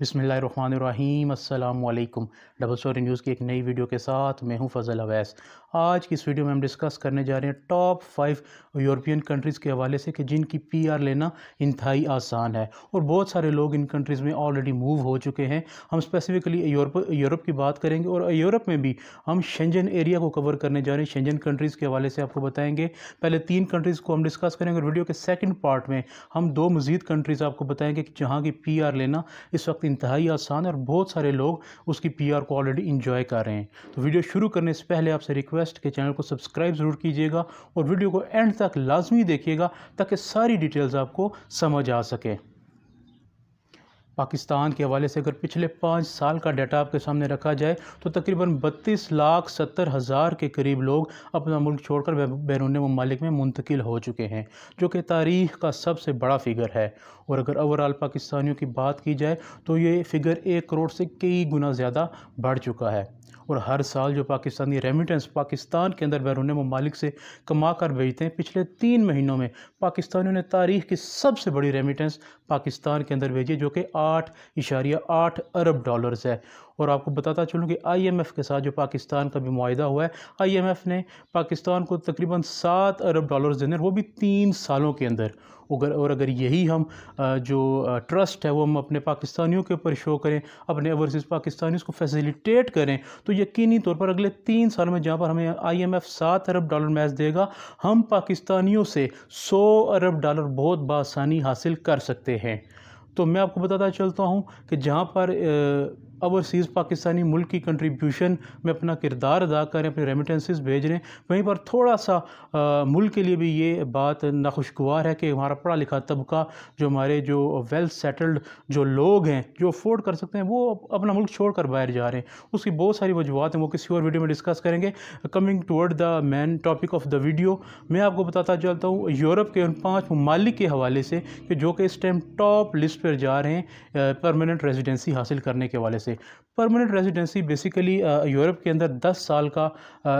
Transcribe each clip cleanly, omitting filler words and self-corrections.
बिस्मिल्लाहिर्रहमानिर्रहीम अस्सलामुअलैकुम। Double storey news की एक नई वीडियो के साथ मैं हूं फ़ज़ल अवैस। आज की इस वीडियो में हम डिस्कस करने जा रहे हैं टॉप 5 यूरोपियन कंट्रीज़ के हवाले से कि जिनकी पीआर लेना इंतहाई आसान है और बहुत सारे लोग इन कंट्रीज़ में ऑलरेडी मूव हो चुके हैं। हम स्पेसिफिकली यूरोप की बात करेंगे और यूरोप में भी हम शेंजन एरिया को कवर करने जा रहे हैं। शेंजन कंट्रीज़ के हवाले से आपको बताएंगे। पहले 3 कंट्रीज़ को हम डिस्कस करेंगे और वीडियो के सेकंड पार्ट में हम 2 मज़ीद कंट्रीज़ आपको बताएंगे कि जहाँ की पीआर लेना इस वक्त इंतहाई आसान है और बहुत सारे लोग उसकी पीआर को ऑलरेडी इंजॉय कर रहे हैं। तो वीडियो शुरू करने से पहले आपसे रिक्वेस्ट के चैनल को सब्सक्राइब ज़रूर कीजिएगा और वीडियो को एंड तक लाजमी देखिएगा ताकि सारी डिटेल्स आपको समझ आ सके। पाकिस्तान के हवाले से अगर पिछले 5 साल का डाटा आपके सामने रखा जाए तो तकरीबन 32,70,000 के करीब लोग अपना मुल्क छोड़कर बैरून ममालिक में मुंतकिल हो चुके हैं, जो कि तारीख़ का सबसे बड़ा फ़िगर है। और अगर ओवरऑल पाकिस्तानियों की बात की जाए तो ये फ़िगर 1 करोड़ से कई गुना ज़्यादा बढ़ चुका है। और हर साल जो पाकिस्तानी रेमिटेंस पाकिस्तान के अंदर बैरून ममालिक से कमा कर भेजते हैं, पिछले 3 महीनों में पाकिस्तानियों ने तारीख़ की सबसे बड़ी रेमिटेंस पाकिस्तान के अंदर भेजी, जो कि 8.8 अरब डॉलर्स है। और आपको बताता चलूँ कि IMF के साथ जो पाकिस्तान का भी मुआहिदा हुआ है, IMF ने पाकिस्तान को तकरीबन 7 अरब डॉलर्स देने, वो भी 3 सालों के अंदर। और अगर यही हम जो ट्रस्ट है वो हम अपने पाकिस्तानियों के ऊपर शो करें, अपने ओवरसीज़ पाकिस्तानियों को फैसिलिटेट करें, तो यकीनी तौर पर अगले 3 साल में जहाँ पर हमें IMF 7 अरब डॉलर मैच देगा, हम पाकिस्तानियों से 100 अरब डॉलर बहुत बआसानी हासिल कर सकते हैं। तो मैं आपको बताता चलता हूँ कि जहाँ पर ओवरसीज़ पाकिस्तानी मुल्क की कंट्रीब्यूशन में अपना किरदार अदा करें, अपने रेमिटेंसेस भेज रहे हैं, वहीं पर थोड़ा सा मुल्क के लिए भी ये बात नाखुशगवार है कि हमारा पढ़ा लिखा तबका, जो हमारे जो वेल सेटल्ड जो लोग हैं, जो अफोर्ड कर सकते हैं, वो अपना मुल्क छोड़कर बाहर जा रहे हैं। उसकी बहुत सारी वजूहत हैं, वो किसी और वीडियो में डिस्कस करेंगे। Coming toward the main topic of the video, मैं आपको बताता चलता हूँ यूरोप के उन 5 ममालिक के हवाले से कि जो कि इस टाइम टॉप लिस्ट पर जा रहे हैं परमानेंट रेजिडेंसी हासिल करने के हवाले से। परमानेंट रेजिडेंसी बेसिकली यूरोप के अंदर 10 साल का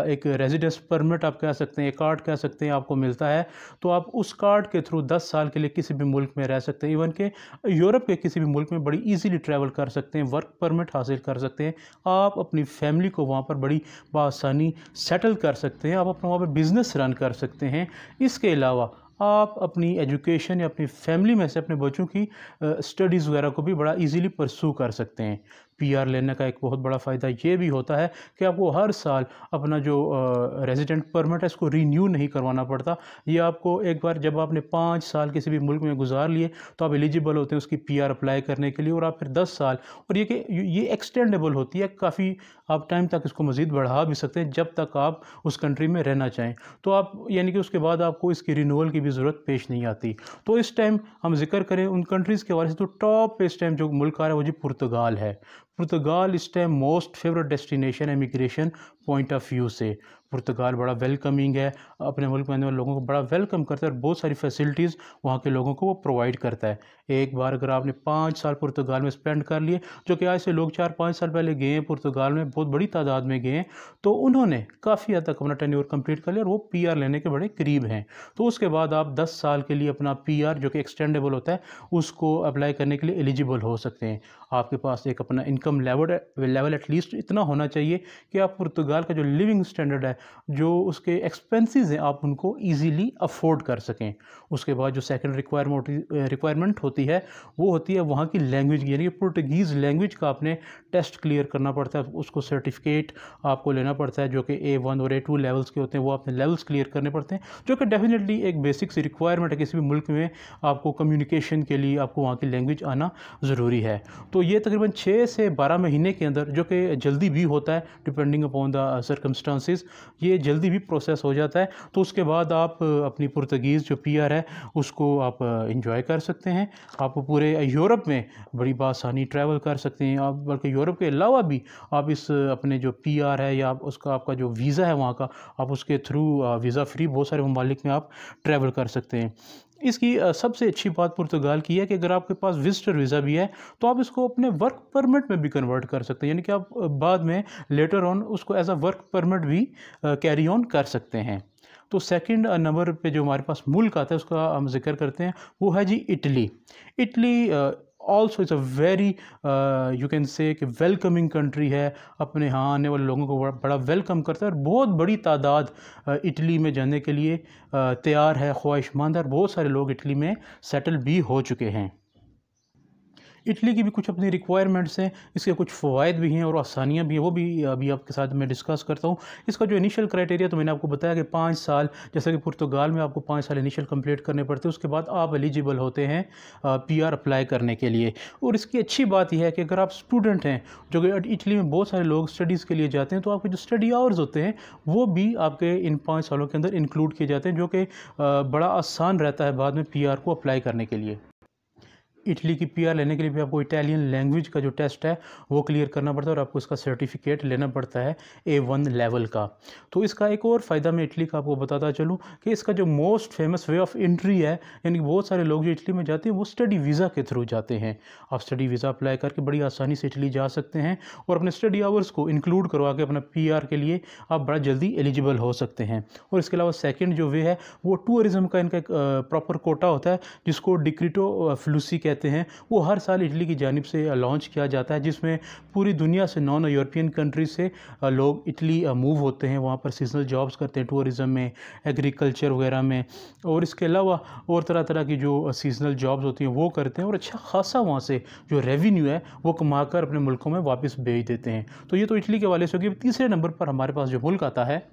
एक रेजिडेंस परमिट आप कह सकते हैं, एक कार्ड कह सकते हैं, आपको मिलता है। तो आप उस कार्ड के थ्रू 10 साल के लिए किसी भी मुल्क में रह सकते हैं। इवन के यूरोप के किसी भी मुल्क में बड़ी इजीली ट्रैवल कर सकते हैं, वर्क परमिट हासिल कर सकते हैं, आप अपनी फैमिली को वहाँ पर बड़ी बआसानी सेटल कर सकते हैं, आप अपना वहाँ पर बिज़नेस रन कर सकते हैं। इसके अलावा आप अपनी एजुकेशन या अपनी फैमिली में से अपने बच्चों की स्टडीज़ वगैरह को भी बड़ा इजीली परसू कर सकते हैं। पीआर लेने का एक बहुत बड़ा फ़ायदा ये भी होता है कि आपको हर साल अपना जो रेजिडेंट परमिट है इसको रीन्यू नहीं करवाना पड़ता। ये आपको एक बार जब आपने 5 साल किसी भी मुल्क में गुजार लिए तो आप एलिजिबल होते हैं उसकी पीआर अप्लाई करने के लिए, और आप फिर 10 साल, और ये एक्सटेंडेबल होती है, काफ़ी आप टाइम तक इसको मज़ीद बढ़ा भी सकते हैं जब तक आप उस कंट्री में रहना चाहें। तो आप यानी कि उसके बाद आपको इसकी रिन्यूअल की भी ज़रूरत पेश नहीं आती। तो इस टाइम हम जिक्र करें उन कंट्रीज़ के हवाले से, तो टॉप पे इस टाइम जो मुल्क आ रहा है वो जी पुर्तगाल है। पुर्तगाल इस टाइम मोस्ट फेवरेट डेस्टिनेशन है इमिग्रेशन पॉइंट ऑफ व्यू से। पुर्तगाल बड़ा वेलकमिंग है, अपने मुल्क में आने वाले लोगों को बड़ा वेलकम करता है और बहुत सारी फैसिलिटीज़ वहाँ के लोगों को वो प्रोवाइड करता है। एक बार अगर आपने 5 साल पुर्तगाल में स्पेंड कर लिए, जो कि आज से लोग 4-5 साल पहले गए हैं पुर्तगाल में, बहुत बड़ी तादाद में गए हैं, तो उन्होंने काफ़ी हद तक अपना टेन्योर कंप्लीट कर लिया और वो पीआर लेने के बड़े करीब हैं। तो उसके बाद आप 10 साल के लिए अपना पीआर, जो कि एक्सटेंडेबल होता है, उसको अप्लाई करने के लिए एलिजिबल हो सकते हैं। आपके पास एक अपना इनकम लेवल एटलीस्ट इतना होना चाहिए कि आप पुर्तगाल का जो लिविंग स्टैंडर्ड है, जो उसके एक्सपेंसेस हैं, आप उनको इजीली अफोर्ड कर सकें। उसके बाद जो सेकंड रिक्वायरमेंट होती है वो होती है वहाँ की लैंग्वेज, यानी कि पुर्तगीज़ लैंग्वेज का आपने टेस्ट क्लियर करना पड़ता है, उसको सर्टिफिकेट आपको लेना पड़ता है, जो कि A1 और A2 लेवल्स के होते हैं, वो आपने लेवल्स क्लियर करने पड़ते हैं, जो कि डेफिनेटली एक बेसिक सी रिक्वायरमेंट है किसी भी मुल्क में। आपको कम्युनिकेशन के लिए आपको वहाँ की लैंग्वेज आना ज़रूरी है। तो ये तकरीबन 6 से 12 महीने के अंदर, जो कि जल्दी भी होता है डिपेंडिंग अपॉन द सर्कमस्टांसिस, ये जल्दी भी प्रोसेस हो जाता है। तो उसके बाद आप अपनी पुर्तगीज़ जो पीआर है उसको आप इंजॉय कर सकते हैं। आप पूरे यूरोप में बड़ी बआसानी ट्रैवल कर सकते हैं। आप बल्कि यूरोप के अलावा भी आप इस अपने जो पीआर है या उसका आपका जो वीज़ा है वहाँ का, आप उसके थ्रू वीज़ा फ्री बहुत सारे ममालिक में आप ट्रैवल कर सकते हैं। इसकी सबसे अच्छी बात पुर्तगाल की है कि अगर आपके पास विजिटर वीज़ा भी है तो आप इसको अपने वर्क परमिट में भी कन्वर्ट कर सकते हैं, यानी कि आप बाद में लेटर ऑन उसको एज अ वर्क परमिट भी कैरी ऑन कर सकते हैं। तो सेकंड नंबर पे जो हमारे पास मुल्क आता है उसका हम जिक्र करते हैं, वो है जी Italy. Italy also is a very you can say कि वेलकमिंग कंट्री है, अपने यहाँ आने वाले लोगों को बड़ा वेलकम करता है और बहुत बड़ी तादाद इटली में जाने के लिए तैयार है, ख्वाहिशमंद है और बहुत सारे लोग इटली में सेटल भी हो चुके हैं। इटली की भी कुछ अपनी रिक्वायरमेंट्स हैं, इसके कुछ फ़वाइद भी हैं और आसानियाँ भी हैं, वो भी अभी आपके साथ मैं डिस्कस करता हूँ। इसका जो इनिशियल क्राइटेरिया तो मैंने आपको बताया कि 5 साल, जैसे कि पुर्तगाल में आपको 5 साल इनिशियल कंप्लीट करने पड़ते हैं, उसके बाद आप एलिजिबल होते हैं पीआर अप्लाई करने के लिए। और इसकी अच्छी बात यह है कि अगर आप स्टूडेंट हैं, जो कि इटली में बहुत सारे लोग स्टडीज़ के लिए जाते हैं, तो आपके जो स्टडी आवर्स होते हैं वो भी आपके इन 5 सालों के अंदर इंक्लूड किए जाते हैं, जो कि बड़ा आसान रहता है बाद में पीआर को अप्लाई करने के लिए। इटली की पीआर लेने के लिए भी आपको इटालियन लैंग्वेज का जो टेस्ट है वो क्लियर करना पड़ता है और आपको इसका सर्टिफिकेट लेना पड़ता है A1 लेवल का। तो इसका एक और फ़ायदा मैं इटली का आपको बताता चलूँ कि इसका जो most famous way of entry है, यानी कि बहुत सारे लोग जो इटली में जाते हैं वो स्टडी वीज़ा के थ्रू जाते हैं। आप स्टडी वीज़ा अप्लाई करके बड़ी आसानी से इटली जा सकते हैं और अपने स्टडी आवर्स को इंक्लूड करवा के अपना पीआर के लिए आप बड़ा जल्दी एलिजिबल हो सकते हैं। और इसके अलावा सेकेंड जो वे है वो टूरिज़्म का इनका एक प्रॉपर कोटा होता है, जिसको डिक्रीटो फ्लूसी कहते हैं। वो हर साल इटली की जानिब से लॉन्च किया जाता है, जिसमें पूरी दुनिया से नॉन यूरोपियन कंट्रीज से लोग इटली मूव होते हैं, वहाँ पर सीजनल जॉब्स करते हैं, टूरिज़म में, एग्रीकल्चर वगैरह में, और इसके अलावा और तरह तरह की जो सीजनल जॉब्स होती हैं वो करते हैं और अच्छा खासा वहाँ से जो रेवेन्यू है वो कमाकर अपने मुल्कों में वापस भेज देते हैं। तो ये तो इटली के हवाले से होगी। तीसरे नंबर पर हमारे पास जो मुल्क आता है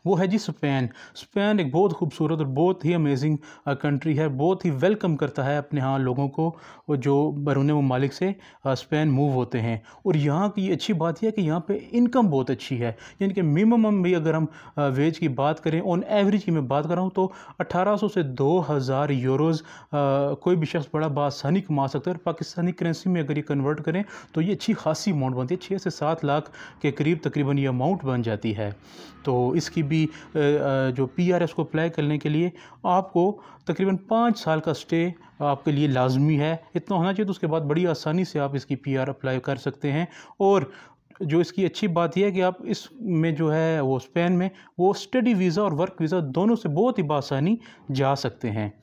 वो है जी स्पेन। स्पेन एक बहुत खूबसूरत और बहुत ही अमेजिंग कंट्री है, बहुत ही वेलकम करता है अपने यहाँ लोगों को जो बैरून ममालिक से स्पेन मूव होते हैं। और यहाँ की अच्छी बात यह है कि यहाँ पे इनकम बहुत अच्छी है, यानी कि मिनिमम भी अगर हम वेज की बात करें, ऑन एवरेज की मैं बात कर रहा हूँ, तो 1800 से 2000 यूरोज़ कोई भी शख्स बड़ा बासानी कमा सकता है। और पाकिस्तानी करेंसी में अगर ये कन्वर्ट करें तो ये अच्छी खासी अमाउंट बनती है, 6 से 7 लाख के करीब तकरीबन ये अमाउंट बन जाती है। तो इसकी भी जो पीआरएस को अप्लाई करने के लिए आपको तकरीबन 5 साल का स्टे आपके लिए लाजमी है, इतना होना चाहिए। तो उसके बाद बड़ी आसानी से आप इसकी पीआर अप्लाई कर सकते हैं। और जो इसकी अच्छी बात यह है कि आप इसमें जो है वो स्पेन में वो स्टडी वीज़ा और वर्क वीज़ा दोनों से बहुत ही बासानी जा सकते हैं।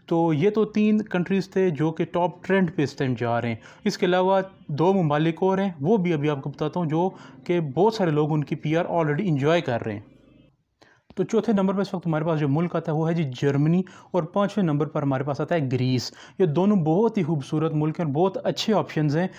तो ये तो 3 कंट्रीज़ थे जो कि टॉप ट्रेंड पे इस टाइम जा रहे हैं। इसके अलावा 2 ममालिक और हैं, वो भी अभी आपको बताता हूँ, जो कि बहुत सारे लोग उनकी पीआर ऑलरेडी इंजॉय कर रहे हैं। तो चौथे नंबर पर इस वक्त हमारे पास जो मुल्क आता है वो है जी जर्मनी, और 5वें नंबर पर हमारे पास आता है ग्रीस। ये दोनों बहुत ही खूबसूरत मुल्क हैं और बहुत अच्छे ऑप्शंस हैं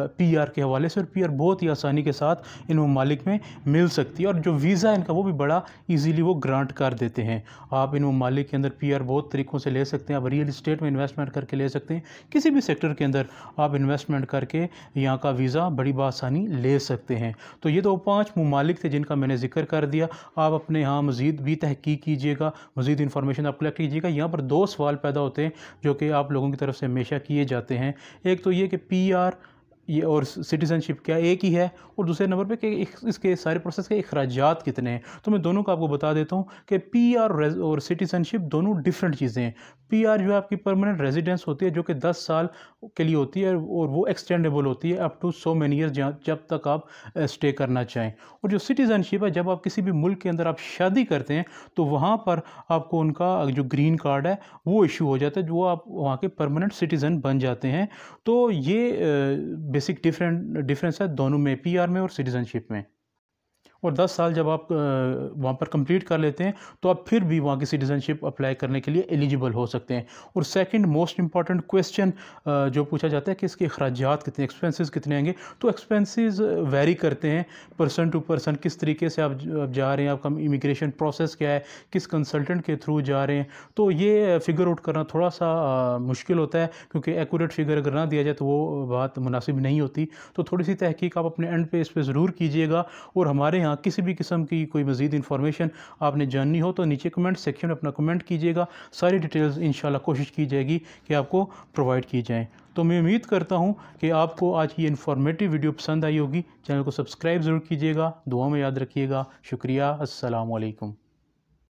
पीआर के हवाले से, और पीआर बहुत ही आसानी के साथ इन ममालिक में मिल सकती है। और जो वीज़ा है इनका वो भी बड़ा इजीली वो ग्रांट कर देते हैं। आप इन ममालिक के अंदर पीआर बहुत तरीक़ों से ले सकते हैं। आप रियल इस्टेट में इन्वेस्टमेंट करके ले सकते हैं, किसी भी सेक्टर के अंदर आप इन्वेस्टमेंट करके यहाँ का वीज़ा बड़ी बासानी ले सकते हैं। तो ये तो 5 ममालिक थे जिनका मैंने जिक्र कर दिया। आप अपने यहाँ मज़ीद भी तहकीक कीजिएगा, मज़ीद इन्फॉर्मेशन आप कलेक्ट कीजिएगा। यहाँ पर 2 सवाल पैदा होते हैं जो कि आप लोगों की तरफ से हमेशा किए जाते हैं। एक तो ये कि पीआर ये और सिटीज़नशिप क्या एक ही है, और दूसरे नंबर पे कि इसके सारे प्रोसेस के अखराजात कितने हैं। तो मैं दोनों को आपको बता देता हूँ कि पीआर और सिटीज़नशिप दोनों डिफरेंट चीज़ें हैं। पीआर जो है आपकी परमानेंट रेजिडेंस होती है, जो कि 10 साल के लिए होती है और वो एक्सटेंडेबल होती है up to so many years, जब तक आप स्टे करना चाहें। और जो सिटीज़नशिप है, जब आप किसी भी मुल्क के अंदर आप शादी करते हैं तो वहाँ पर आपको उनका जो ग्रीन कार्ड है वो इशू हो जाता है, जो आप वहाँ के परमानेंट सिटीज़न बन जाते हैं। तो ये बेसिक डिफरेंस है दोनों में, पीआर में और सिटीज़नशिप में। और 10 साल जब आप वहाँ पर कंप्लीट कर लेते हैं तो आप फिर भी वहाँ की सिटीज़नशिप अप्लाई करने के लिए एलिजिबल हो सकते हैं। और सेकंड मोस्ट इंपॉर्टेंट क्वेश्चन जो पूछा जाता है कि इसके अखराजात कितने, एक्सपेंसेस कितने आएंगे। तो एक्सपेंसेस वेरी करते हैं पर्सन टू पर्सन, किस तरीके से आप जा रहे हैं, आपका इमिग्रेशन प्रोसेस क्या है, किस कंसल्टेंट के थ्रू जा रहे हैं। तो ये फिगर आउट करना थोड़ा सा मुश्किल होता है, क्योंकि एक्यूरेट फिगर अगर ना दिया जाए तो वो बात मुनासिब नहीं होती। तो थोड़ी सी तहकीक आप अपने एंड पे इस पर ज़रूर कीजिएगा। और हमारे यहाँ किसी भी किस्म की कोई मज़ीद इन्फॉर्मेशन आपने जाननी हो तो नीचे कमेंट सेक्शन में अपना कमेंट कीजिएगा। सारी डिटेल्स इंशाल्लाह कोशिश की जाएगी कि आपको प्रोवाइड की जाएँ। तो मैं उम्मीद करता हूँ कि आपको आज की इन्फॉर्मेटिव वीडियो पसंद आई होगी। चैनल को सब्सक्राइब ज़रूर कीजिएगा, दुआ में याद रखिएगा। शुक्रिया, अस्सलाम वालेकुम।